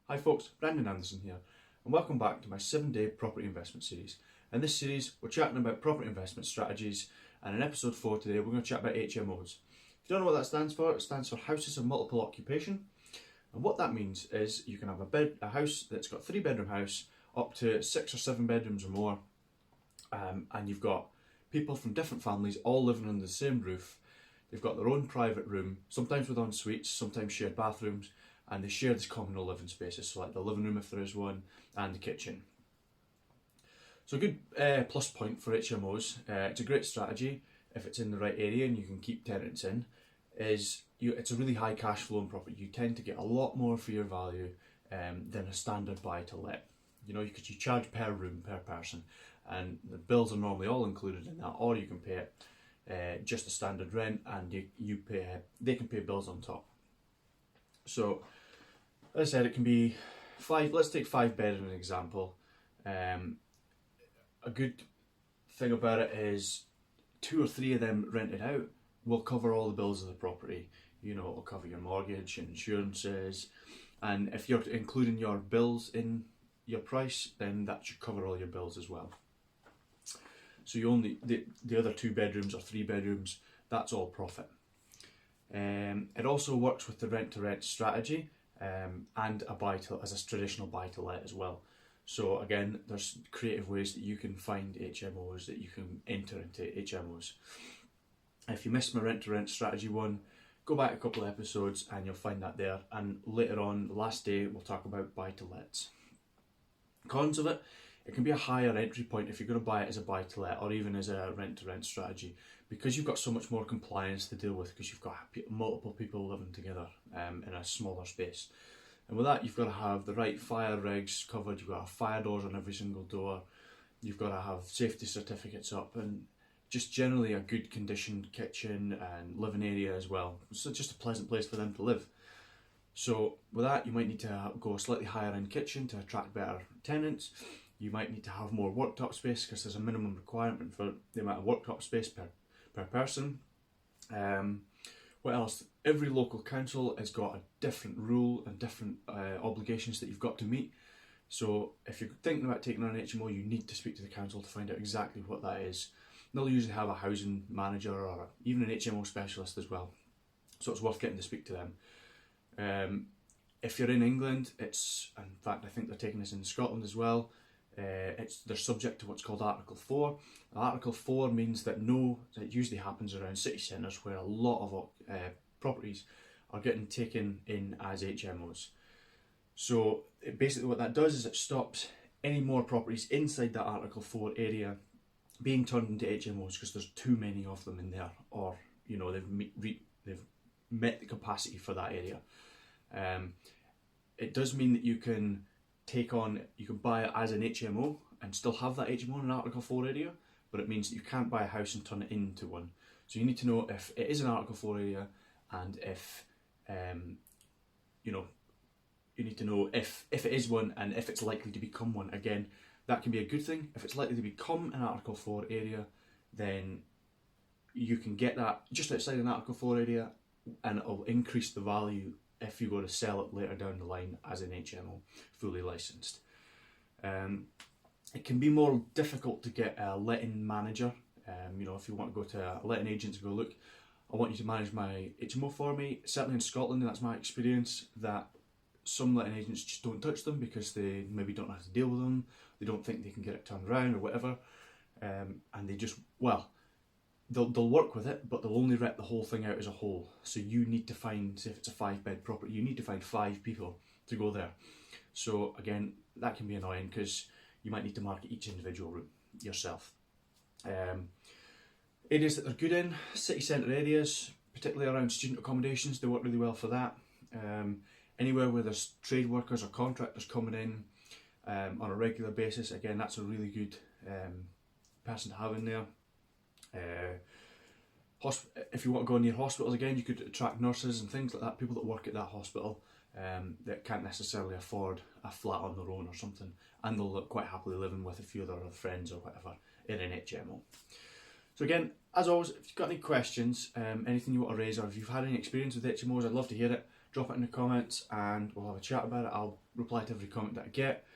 Hi folks, Brendan Anderson here, and welcome back to my 7-day property investment series. In this series, we're chatting about property investment strategies, and in episode 4 today, we're going to chat about HMOs. If you don't know what that stands for, it stands for Houses of Multiple Occupation. And what that means is you can have a house that's got a 3-bedroom house up to 6 or 7 bedrooms or more, and you've got people from different families all living under the same roof. They've got their own private room, sometimes with en suites, sometimes shared bathrooms, and they share these communal living spaces, so like the living room if there is one, and the kitchen. So a good plus point for HMOs, it's a great strategy if it's in the right area and you can keep tenants in, it's a really high cash flowing property. You tend to get a lot more for your value than a standard buy to let. Because you charge per room, per person, and the bills are normally all included in that, or you can pay it just a standard rent, and they can pay bills on top. So, as I said, it can be 5. Let's take 5 bed as an example. A good thing about it is 2 or 3 of them rented out will cover all the bills of the property. It'll cover your mortgage and insurances, and if you're including your bills in your price, then that should cover all your bills as well. So the other 2 bedrooms or 3 bedrooms, that's all profit. It also works with the rent-to-rent strategy and as a traditional buy-to-let as well. So again, there's creative ways that you can find HMOs, that you can enter into HMOs. If you missed my rent-to-rent strategy one, go back a couple of episodes and you'll find that there. And later on, the last day, we'll talk about buy-to-lets. Cons of it can be a higher entry point if you're going to buy it as a buy-to-let or even as a rent-to-rent strategy, because you've got so much more compliance to deal with, because you've got multiple people living together in a smaller space. And with that, you've got to have the right fire regs covered, you've got to have fire doors on every single door, you've got to have safety certificates up, and just generally a good conditioned kitchen and living area as well. So just a pleasant place for them to live. So with that, you might need to go a slightly higher end kitchen to attract better tenants. You might need to have more worktop space, because there's a minimum requirement for the amount of worktop space per person. What else? Every local council has got a different rule and different obligations that you've got to meet. So if you're thinking about taking on an HMO, you need to speak to the council to find out exactly what that is. They'll usually have a housing manager or even an HMO specialist as well. So it's worth getting to speak to them. If you're in England, in fact I think they're taking this in Scotland as well, they're subject to what's called Article 4. Article 4 means that it usually happens around city centres where a lot of properties are getting taken in as HMOs. So basically what that does is it stops any more properties inside that Article 4 area being turned into HMOs, because there's too many of them in there, or they've met the capacity for that area. It does mean that you can buy it as an HMO and still have that HMO in an Article 4 area, but it means that you can't buy a house and turn it into one. So you need to know if it is an Article 4 area, and if you need to know if it is one and if it's likely to become one. Again, that can be a good thing. If it's likely to become an Article 4 area, then you can get that just outside an Article 4 area, and it will increase the value if you go to sell it later down the line as an HMO, fully licensed. It can be more difficult to get a letting manager. If you want to go to a letting agent to go, look, I want you to manage my HMO for me. Certainly in Scotland, that's my experience, that some letting agents just don't touch them because they maybe don't know how to deal with them. They don't think they can get it turned around or whatever. And they just, they'll work with it, but they'll only rent the whole thing out as a whole. So you need to find, say if it's a 5-bed property, you need to find 5 people to go there. So again, that can be annoying, because you might need to market each individual room yourself. Areas that they're good in, city centre areas, particularly around student accommodations, they work really well for that. Anywhere where there's trade workers or contractors coming in on a regular basis, again, that's a really good person to have in there. If you want to go near hospitals, again, you could attract nurses and things like that, people that work at that hospital that can't necessarily afford a flat on their own or something, and they'll quite happily living with a few of their other friends or whatever in an HMO. So again, as always, if you've got any questions, anything you want to raise, or if you've had any experience with HMOs, I'd love to hear it. drop it in the comments and we'll have a chat about it. I'll reply to every comment that I get.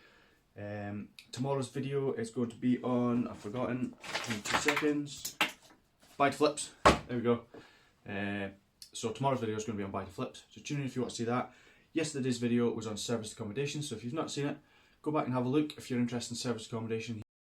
Tomorrow's video is going to be on, I've forgotten, in 2 seconds, buy to flips. There we go. So tomorrow's video is going to be on buy to flips, so tune in if you want to see that. Yesterday's video was on serviced accommodation, so if you've not seen it, go back and have a look if you're interested in serviced accommodation.